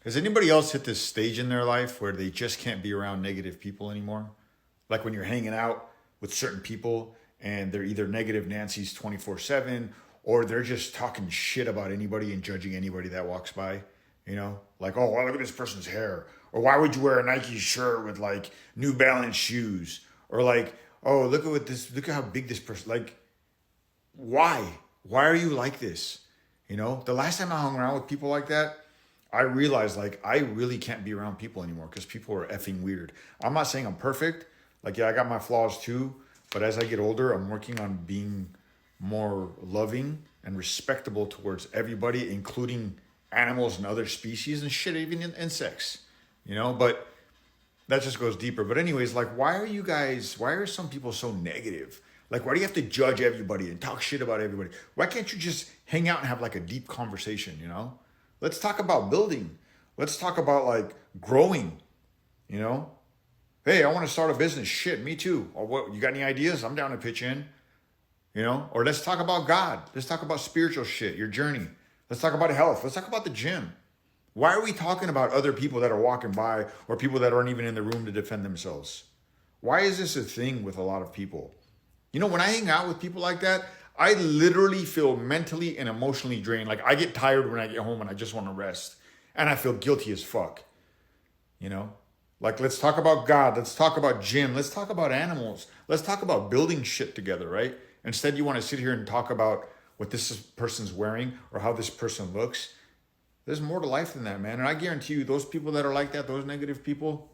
Has anybody else hit this stage in their life where they just can't be around negative people anymore? Like when you're hanging out with certain people and they're either negative Nancy's 24/7 or they're just talking shit about anybody and judging anybody that walks by, Like, oh, well, look at this person's hair. Or why would you wear a Nike shirt with like New Balance shoes? Or like, oh, look at how big this person, like, why? Why are you like this? The last time I hung around with people like that, I realized like I really can't be around people anymore because people are effing weird. I'm not saying I'm perfect. Like, yeah, I got my flaws too. But as I get older, I'm working on being more loving and respectable towards everybody, including animals and other species and shit, even insects, But that just goes deeper. But anyways, like, why are some people so negative? Like, why do you have to judge everybody and talk shit about everybody? Why can't you just hang out and have like a deep conversation, Let's talk about building. Let's talk about like growing, Hey, I want to start a business. Shit, me too. Or what? You got any ideas? I'm down to pitch in, Or let's talk about God. Let's talk about spiritual shit, your journey. Let's talk about health. Let's talk about the gym. Why are we talking about other people that are walking by or people that aren't even in the room to defend themselves? Why is this a thing with a lot of people? When I hang out with people like that, I literally feel mentally and emotionally drained. Like, I get tired when I get home and I just want to rest. And I feel guilty as fuck. Like, let's talk about God. Let's talk about gym. Let's talk about animals. Let's talk about building shit together, right? Instead, you want to sit here and talk about what this person's wearing or how this person looks. There's more to life than that, man. And I guarantee you, those people that are like that, those negative people,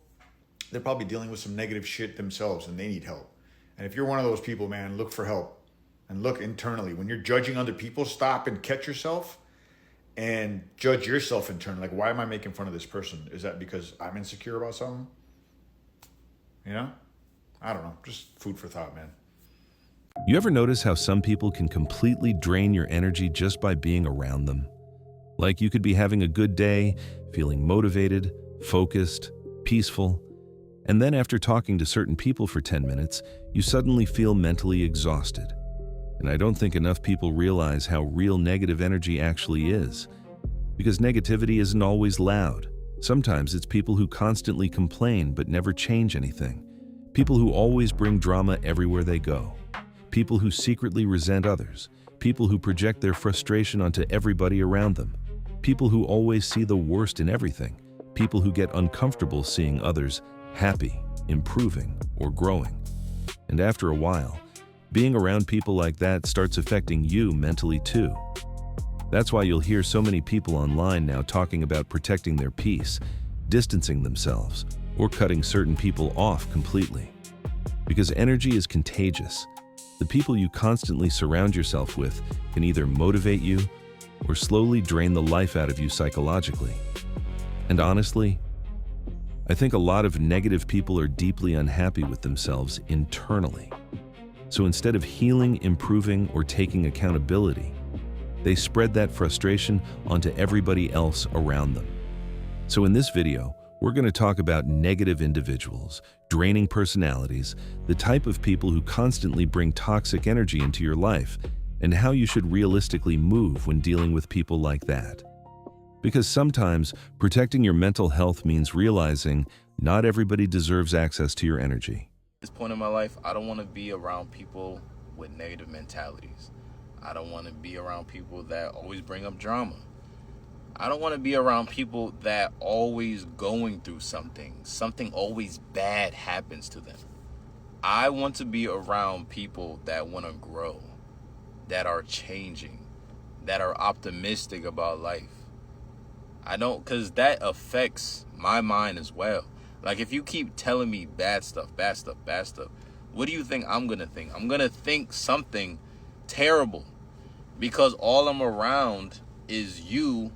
they're probably dealing with some negative shit themselves and they need help. And if you're one of those people, man, look for help and look internally. When you're judging other people, stop and catch yourself and judge yourself internally. Like, why am I making fun of this person? Is that because I'm insecure about something? I don't know. Just food for thought, man. You ever notice how some people can completely drain your energy just by being around them? Like, you could be having a good day, feeling motivated, focused, peaceful, and then after talking to certain people for 10 minutes, you suddenly feel mentally exhausted. And I don't think enough people realize how real negative energy actually is. Because negativity isn't always loud. Sometimes it's people who constantly complain but never change anything. People who always bring drama everywhere they go. People who secretly resent others. People who project their frustration onto everybody around them. People who always see the worst in everything. People who get uncomfortable seeing others happy, improving, or growing. And after a while, being around people like that starts affecting you mentally too. That's why you'll hear so many people online now talking about protecting their peace, distancing themselves, or cutting certain people off completely. Because energy is contagious. The people you constantly surround yourself with can either motivate you or slowly drain the life out of you psychologically. And honestly, I think a lot of negative people are deeply unhappy with themselves internally. So instead of healing, improving, or taking accountability, they spread that frustration onto everybody else around them. So in this video, we're going to talk about negative individuals, draining personalities, the type of people who constantly bring toxic energy into your life, and how you should realistically move when dealing with people like that. Because sometimes protecting your mental health means realizing not everybody deserves access to your energy. At this point in my life, I don't want to be around people with negative mentalities. I don't want to be around people that always bring up drama. I don't want to be around people that always going through something always bad happens to them. I want to be around people that want to grow, that are changing, that are optimistic about life. Because that affects my mind as well. Like, if you keep telling me bad stuff, what do you think I'm going to think? I'm going to think something terrible because all I'm around is you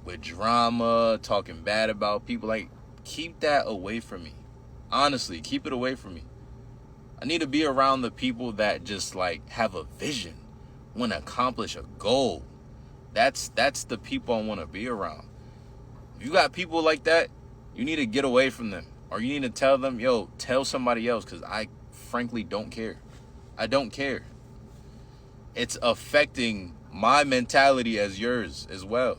with drama, talking bad about people. Like, keep that away from me. Honestly, keep it away from me. I need to be around the people that just like have a vision, want to accomplish a goal. That's the people I want to be around. If you got people like that, you need to get away from them. Or you need to tell them, yo, tell somebody else, because I frankly don't care. I don't care. It's affecting my mentality as yours as well.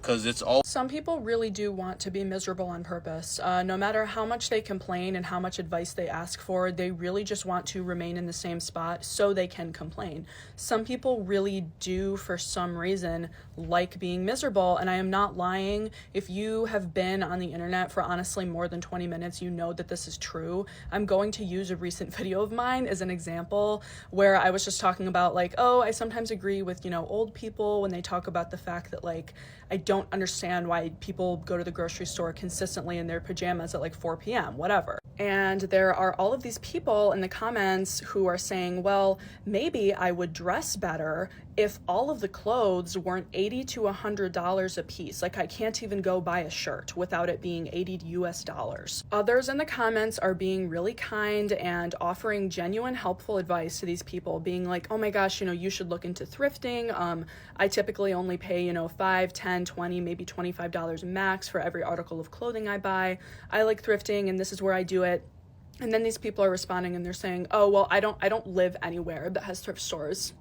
because it's all. Some people really do want to be miserable on purpose. No matter how much they complain and how much advice they ask for, they really just want to remain in the same spot so they can complain. Some people really do, for some reason, like being miserable, and I am not lying. If you have been on the internet for honestly more than 20 minutes, you know that this is true. I'm going to use a recent video of mine as an example where I was just talking about like, oh, I sometimes agree with, old people when they talk about the fact that like, I don't understand why people go to the grocery store consistently in their pajamas at like 4 p.m., whatever. And there are all of these people in the comments who are saying, well, maybe I would dress better if all of the clothes weren't $80 to $100 a piece. Like I can't even go buy a shirt without it being $80 US. Others in the comments are being really kind and offering genuine helpful advice to these people, being like, oh my gosh, you should look into thrifting. I typically only pay, $5, $10, $20, maybe $25 max for every article of clothing I buy. I like thrifting and this is where I do it. And then these people are responding and they're saying, oh, well, I don't live anywhere that has thrift stores.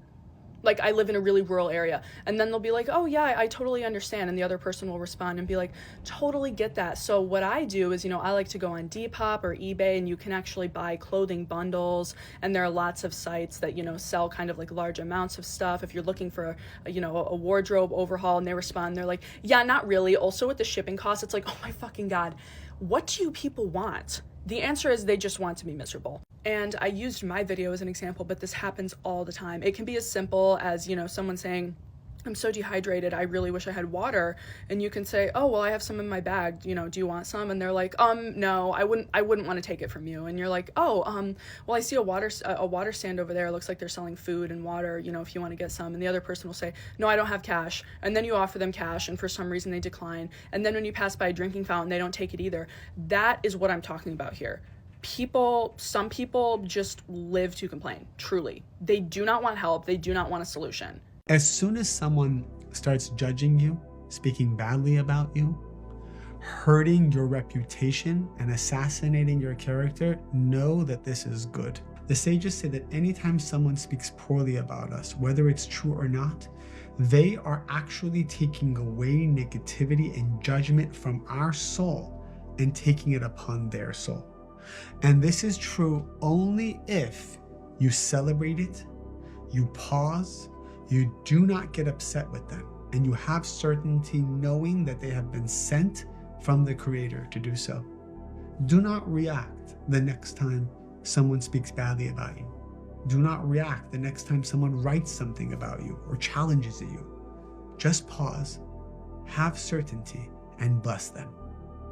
Like I live in a really rural area. And then they'll be like, oh yeah, I totally understand. And the other person will respond and be like, totally get that. So what I do is, I like to go on Depop or eBay and you can actually buy clothing bundles. And there are lots of sites that, sell kind of like large amounts of stuff. If you're looking for, a wardrobe overhaul, and they respond, they're like, yeah, not really. Also with the shipping costs, it's like, oh my fucking God, what do you people want? The answer is they just want to be miserable. And I used my video as an example, but this happens all the time. It can be as simple as, someone saying, I'm so dehydrated, I really wish I had water. And you can say, oh, well, I have some in my bag, do you want some? And they're like, no, I wouldn't want to take it from you. And you're like, oh, well, I see a water stand over there. It looks like they're selling food and water, if you want to get some. And the other person will say, no, I don't have cash. And then you offer them cash and for some reason they decline. And then when you pass by a drinking fountain, they don't take it either. That is what I'm talking about here. Some people just live to complain, truly. They do not want help. They do not want a solution. As soon as someone starts judging you, speaking badly about you, hurting your reputation, and assassinating your character, know that this is good. The sages say that anytime someone speaks poorly about us, whether it's true or not, they are actually taking away negativity and judgment from our soul and taking it upon their soul. And this is true only if you celebrate it, you pause, you do not get upset with them, and you have certainty knowing that they have been sent from the Creator to do so. Do not react the next time someone speaks badly about you. Do not react the next time someone writes something about you or challenges you. Just pause, have certainty, and bless them.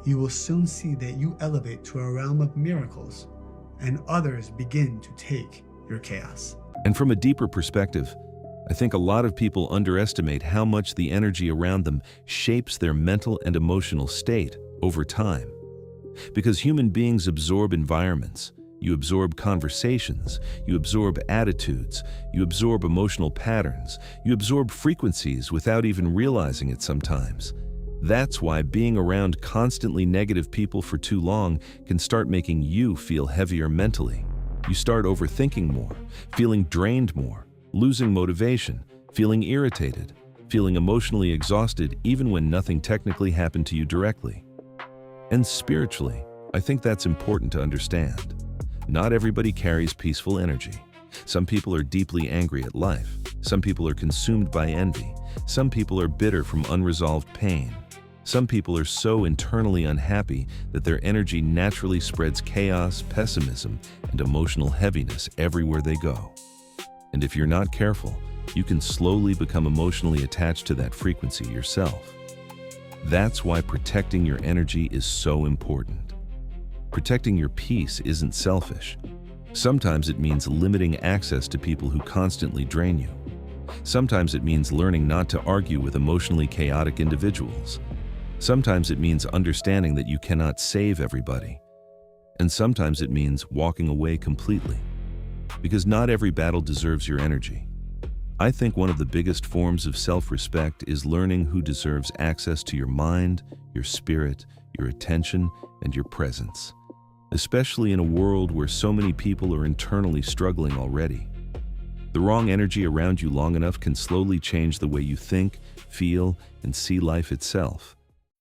You will soon see that you elevate to a realm of miracles, and others begin to take your chaos. And from a deeper perspective, I think a lot of people underestimate how much the energy around them shapes their mental and emotional state over time. Because human beings absorb environments, you absorb conversations, you absorb attitudes, you absorb emotional patterns, you absorb frequencies without even realizing it sometimes. That's why being around constantly negative people for too long can start making you feel heavier mentally. You start overthinking more, feeling drained more, losing motivation, feeling irritated, feeling emotionally exhausted even when nothing technically happened to you directly. And spiritually, I think that's important to understand. Not everybody carries peaceful energy. Some people are deeply angry at life. Some people are consumed by envy. Some people are bitter from unresolved pain. Some people are so internally unhappy that their energy naturally spreads chaos, pessimism, and emotional heaviness everywhere they go. And if you're not careful, you can slowly become emotionally attached to that frequency yourself. That's why protecting your energy is so important. Protecting your peace isn't selfish. Sometimes it means limiting access to people who constantly drain you. Sometimes it means learning not to argue with emotionally chaotic individuals. Sometimes it means understanding that you cannot save everybody. And sometimes it means walking away completely. Because not every battle deserves your energy. I think one of the biggest forms of self-respect is learning who deserves access to your mind, your spirit, your attention, and your presence. Especially in a world where so many people are internally struggling already. The wrong energy around you long enough can slowly change the way you think, feel, and see life itself.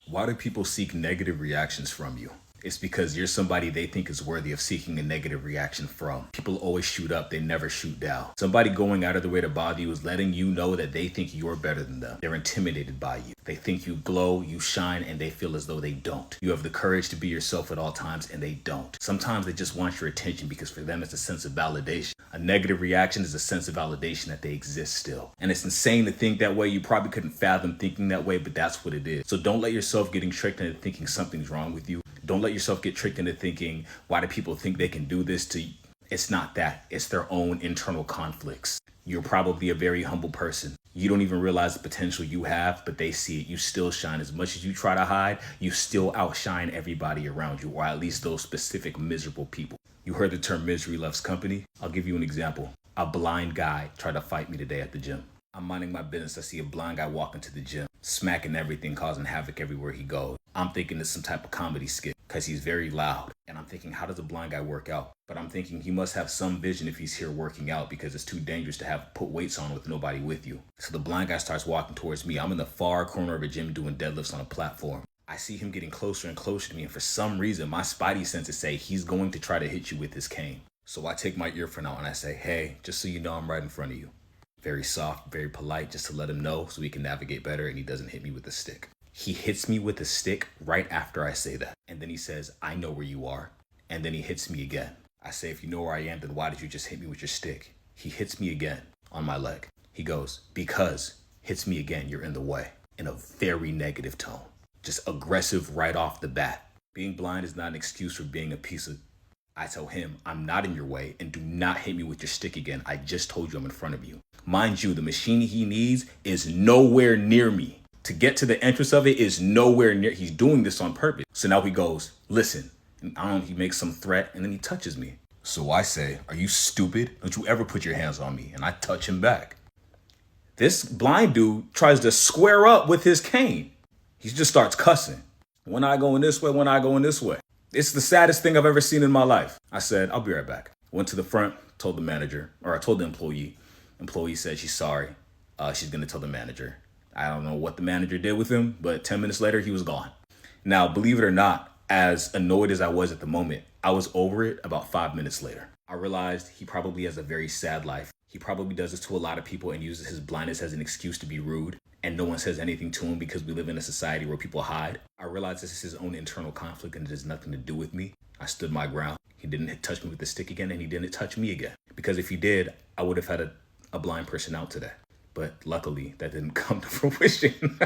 Why do people seek negative reactions from you? It's because you're somebody they think is worthy of seeking a negative reaction from. People always shoot up, they never shoot down. Somebody going out of their way to bother you is letting you know that they think you're better than them. They're intimidated by you. They think you glow, you shine, and they feel as though they don't. You have the courage to be yourself at all times, and they don't. Sometimes they just want your attention because for them it's a sense of validation. A negative reaction is a sense of validation that they exist still. And it's insane to think that way. You probably couldn't fathom thinking that way, but that's what it is. So don't let yourself getting tricked into thinking something's wrong with you. Don't let yourself get tricked into thinking, why do people think they can do this to you? It's not that. It's their own internal conflicts. You're probably a very humble person. You don't even realize the potential you have, but they see it. You still shine. As much as you try to hide, you still outshine everybody around you, or at least those specific miserable people. You heard the term misery loves company. I'll give you an example. A blind guy tried to fight me today at the gym. I'm minding my business. I see a blind guy walk into the gym, smacking everything, causing havoc everywhere he goes. I'm thinking it's some type of comedy skit because he's very loud. And I'm thinking, how does a blind guy work out? But I'm thinking he must have some vision if he's here working out because it's too dangerous to have put weights on with nobody with you. So the blind guy starts walking towards me. I'm in the far corner of a gym doing deadlifts on a platform. I see him getting closer and closer to me. And for some reason, my spidey senses say he's going to try to hit you with his cane. So I take my earphone out and I say, hey, just so you know, I'm right in front of you. Very soft, very polite, just to let him know so he can navigate better and he doesn't hit me with a stick. He hits me with a stick right after I say that. And then he says, I know where you are. And then he hits me again. I say, if you know where I am, then why did you just hit me with your stick? He hits me again on my leg. He goes, because, hits me again, you're in the way. In a very negative tone. Just aggressive right off the bat. Being blind is not an excuse for being a piece of... I tell him, I'm not in your way and do not hit me with your stick again. I just told you I'm in front of you. Mind you, the machine he needs is nowhere near me. To get to the entrance of it is nowhere near. He's doing this on purpose. So now he goes, listen. And I don't know, he makes some threat and then he touches me. So I say, are you stupid? Don't you ever put your hands on me. And I touch him back. This blind dude tries to square up with his cane. He just starts cussing. One eye going this way, one eye going this way. It's the saddest thing I've ever seen in my life. I said, I'll be right back. Went to the front, told the manager, or I told the employee. Employee said she's sorry. She's going to tell the manager. I don't know what the manager did with him, but 10 minutes later, he was gone. Now, believe it or not, as annoyed as I was at the moment, I was over it about 5 minutes later. I realized he probably has a very sad life. He probably does this to a lot of people and uses his blindness as an excuse to be rude. And no one says anything to him because we live in a society where people hide. I realized this is his own internal conflict and it has nothing to do with me. I stood my ground. He didn't touch me with the stick again and he didn't touch me again. Because if he did, I would have had a blind person out today. But luckily, that didn't come to fruition.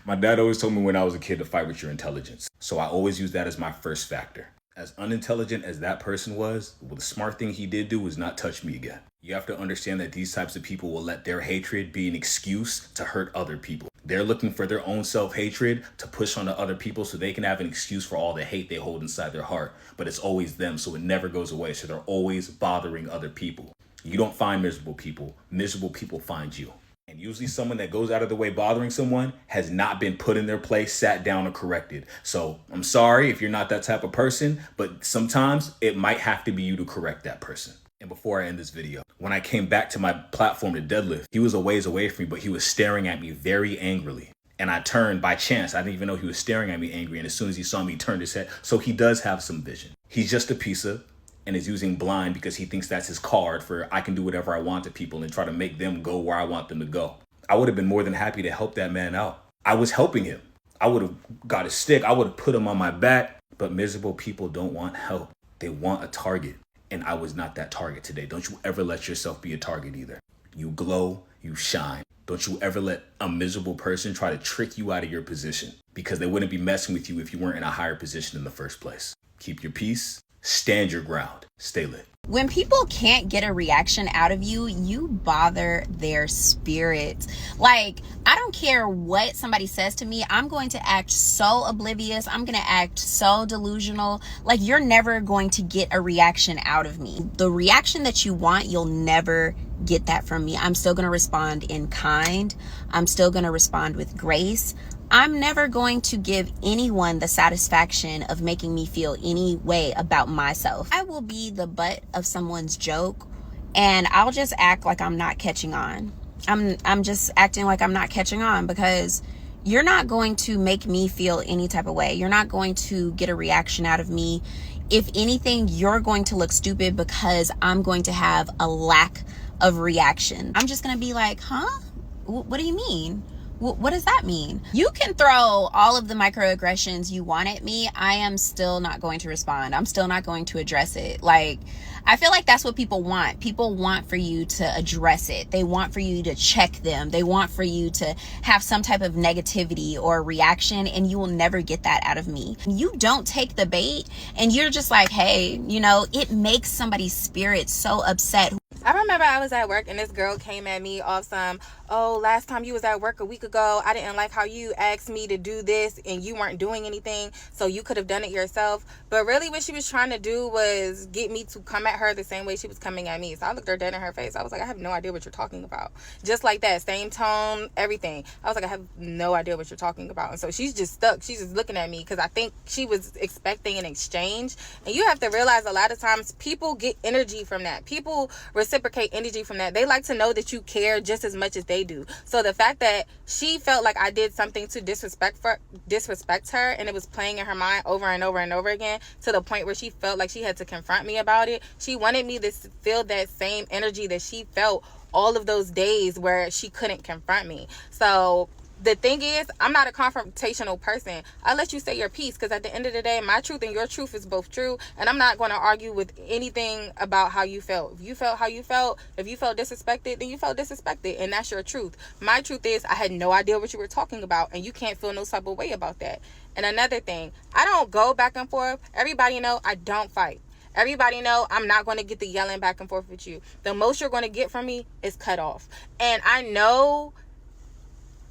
My dad always told me when I was a kid to fight with your intelligence. So I always use that as my first factor. As unintelligent as that person was, well, the smart thing he did do was not touch me again. You have to understand that these types of people will let their hatred be an excuse to hurt other people. They're looking for their own self-hatred to push onto other people so they can have an excuse for all the hate they hold inside their heart. But it's always them, so it never goes away. So they're always bothering other people. You don't find miserable people find you. And usually someone that goes out of the way bothering someone has not been put in their place, sat down, or corrected. So I'm sorry if you're not that type of person, but sometimes it might have to be you to correct that person. And before I end this video, when I came back to my platform to deadlift, he was a ways away from me, but he was staring at me very angrily. And I turned by chance. I didn't even know he was staring at me angry. And as soon as he saw me, he turned his head. So he does have some vision. He's just a piece of and is using blind because he thinks that's his card for I can do whatever I want to people and try to make them go where I want them to go. I would have been more than happy to help that man out. I was helping him. I would have got a stick. I would have put him on my back. But miserable people don't want help. They want a target. And I was not that target today. Don't you ever let yourself be a target either. You glow, you shine. Don't you ever let a miserable person try to trick you out of your position because they wouldn't be messing with you if you weren't in a higher position in the first place. Keep your peace. Stand your ground. Stay lit. When people can't get a reaction out of you, you bother their spirit. Like, I don't care what somebody says to me. I'm going to act so oblivious. I'm going to act so delusional. Like, you're never going to get a reaction out of me. The reaction that you want, you'll never get that from me. I'm still going to respond in kind. I'm still going to respond with grace. I'm never going to give anyone the satisfaction of making me feel any way about myself. I will be the butt of someone's joke and I'll just act like I'm not catching on. I'm just acting like I'm not catching on, because you're not going to make me feel any type of way. You're not going to get a reaction out of me. If anything, you're going to look stupid because I'm going to have a lack of reaction. I'm just going to be like, huh? What do you mean? What does that mean? You can throw all of the microaggressions you want at me. I am still not going to respond. I'm still not going to address it. Like, I feel like that's what people want. People want for you to address it. They want for you to check them. They want for you to have some type of negativity or reaction, and you will never get that out of me. You don't take the bait and you're just like, hey, you know, it makes somebody's spirit so upset. I remember I was at work and this girl came at me off some, oh, last time you was at work a week ago, I didn't like how you asked me to do this and you weren't doing anything, so you could have done it yourself. But really what she was trying to do was get me to come at her the same way she was coming at me. So I looked her dead in her face. I was like, I have no idea what you're talking about. Just like that, same tone, everything. I was like, I have no idea what you're talking about. And so she's just stuck. She's just looking at me because I think she was expecting an exchange. And you have to realize a lot of times people get energy from that. People reciprocate energy from that. They like to know that you care just as much as they do. So the fact that she felt like I did something to disrespect her, and it was playing in her mind over and over and over again, to the point where she felt like she had to confront me about it. She wanted me to feel that same energy that she felt all of those days where she couldn't confront me. So the thing is, I'm not a confrontational person. I let you say your piece, because at the end of the day, my truth and your truth is both true, and I'm not going to argue with anything about how you felt. If you felt how you felt, if you felt disrespected, then you felt disrespected, and that's your truth. My truth is, I had no idea what you were talking about, and you can't feel no type of way about that. And another thing, I don't go back and forth. Everybody know I don't fight. Everybody know I'm not going to get the yelling back and forth with you. The most you're going to get from me is cut off. And I know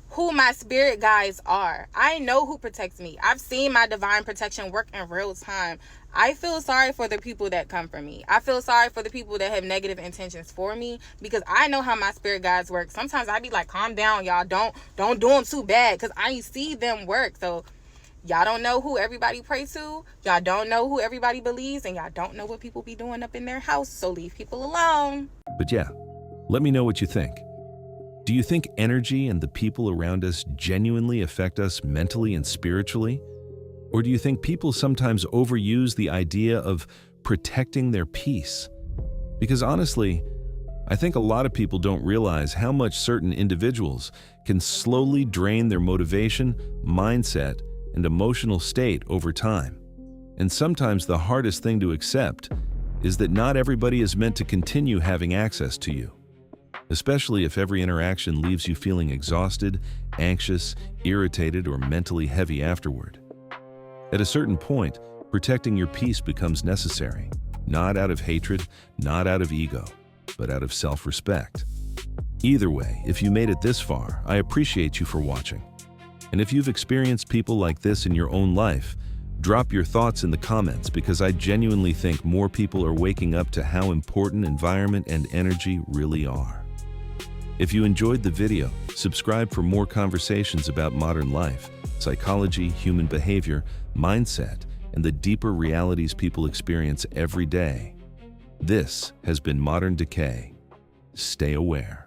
who my spirit guides are. I know who protects me. I've seen my divine protection work in real time. I feel sorry for the people that come for me. I feel sorry for the people that have negative intentions for me, because I know how my spirit guides work. Sometimes I be like, calm down, y'all. Don't do them too bad, because I see them work. So y'all don't know who everybody prays to. Y'all don't know who everybody believes, and y'all don't know what people be doing up in their house. So leave people alone. But yeah, let me know what you think. Do you think energy and the people around us genuinely affect us mentally and spiritually? Or do you think people sometimes overuse the idea of protecting their peace? Because honestly, I think a lot of people don't realize how much certain individuals can slowly drain their motivation, mindset, and emotional state over time. And sometimes the hardest thing to accept is that not everybody is meant to continue having access to you, especially if every interaction leaves you feeling exhausted, anxious, irritated, or mentally heavy afterward. At a certain point, protecting your peace becomes necessary, not out of hatred, not out of ego, but out of self-respect. Either way, if you made it this far, I appreciate you for watching. And if you've experienced people like this in your own life, drop your thoughts in the comments, because I genuinely think more people are waking up to how important environment and energy really are. If you enjoyed the video, subscribe for more conversations about modern life, psychology, human behavior, mindset, and the deeper realities people experience every day. This has been Modern Decay. Stay aware.